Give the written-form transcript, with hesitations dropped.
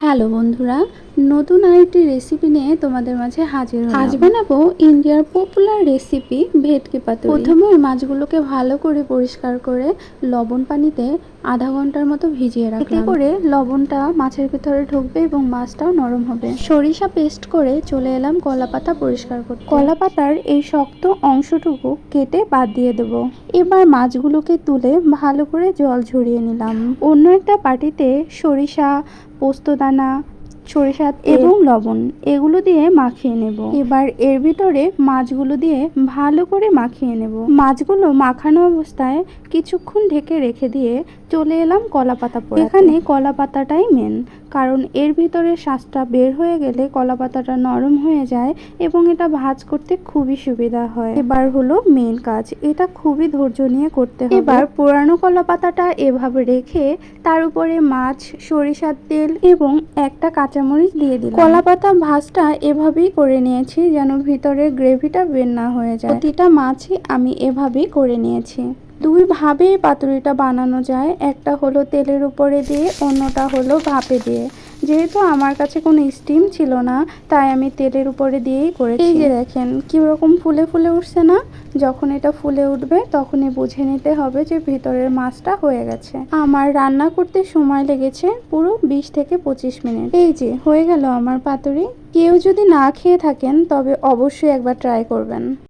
Hello বন্ধুরা, নতুন আরেকটি রেসিপি নিয়ে তোমাদের মাঝে হাজির হলাম। আজ বানাবো ইন্ডিয়ার পপুলার রেসিপি ভেটকি পাতুরি। প্রথমে মাছগুলোকে ভালো করে পরিষ্কার করে লবণ পানিতে আধা ঘন্টার মতো ভিজিয়ে রাখলাম। এতে করে লবণটা মাছের ভিতরে ঢুকবে এবং মাছটাও নরম হবে। সরিষা পেস্ট করে চলে এলাম কলাপাতা পরিষ্কার করতে। কলাপাতার এই শক্ত অংশটুকু কেটে বাদ দিয়ে দেব। এবার মাছগুলোকে তুলে ভালো করে জল ঝরিয়ে নিলাম। অন্য একটা বাটিতে সরিষা, পোস্তদানা, সরিষা এবং লবণ এগুলো দিয়ে মাখিয়ে নেব। এবার এর ভিতরে মাছগুলো দিয়ে ভালো করে মাখিয়ে নেব। মাছগুলো মাখানো অবস্থায় কিছুক্ষণ ঢেকে রেখে দিয়ে চলে এলাম কলা পাতা পোড়াতে। এখানে কলা পাতাটাই মেন, কারণ এর ভিতরে শাঁসটা বের হয়ে গেলে কলা পাতাটা নরম হয়ে যায় এবং এটা ভাজ করতে খুবই সুবিধা হয়। এবার হলো মেন কাজ, এটা খুবই ধৈর্য নিয়ে করতে হবে। এবার পুরানো কলা পাতাটা এভাবে রেখে তার উপরে মাছ, সরিষার তেল এবং একটা কাঁচামরিচ দিয়ে দিলাম। কলা পাতা ভাজটা এভাবেই করে নিয়েছি যেন ভিতরের গ্রেভিটা বের না হয়ে যায়। প্রতিটা মাছই আমি এভাবেই করে নিয়েছি। দুই ভাবে পাতুরিটা বানানো যায়, একটা হলো তেলের উপরে দিয়ে, অন্যটা হলো ভাপে দিয়ে। যেহেতু আমার কাছে কোনো স্টিম ছিল না, তাই আমি তেলের উপরে দিয়েই করেছি। এই যে দেখেন কিরকম ফুলে ফুলে উঠছে না? যখন এটা ফুলে উঠবে তখনই বুঝে নিতে হবে যে ভিতরের মাছটা হয়ে গেছে। আমার রান্না করতে সময় লেগেছে পুরো 20 থেকে 25 মিনিট। এই যে হয়ে গেল আমার পাতুরি। কেউ যদি না খেয়ে থাকেন তবে অবশ্যই একবার ট্রাই করবেন।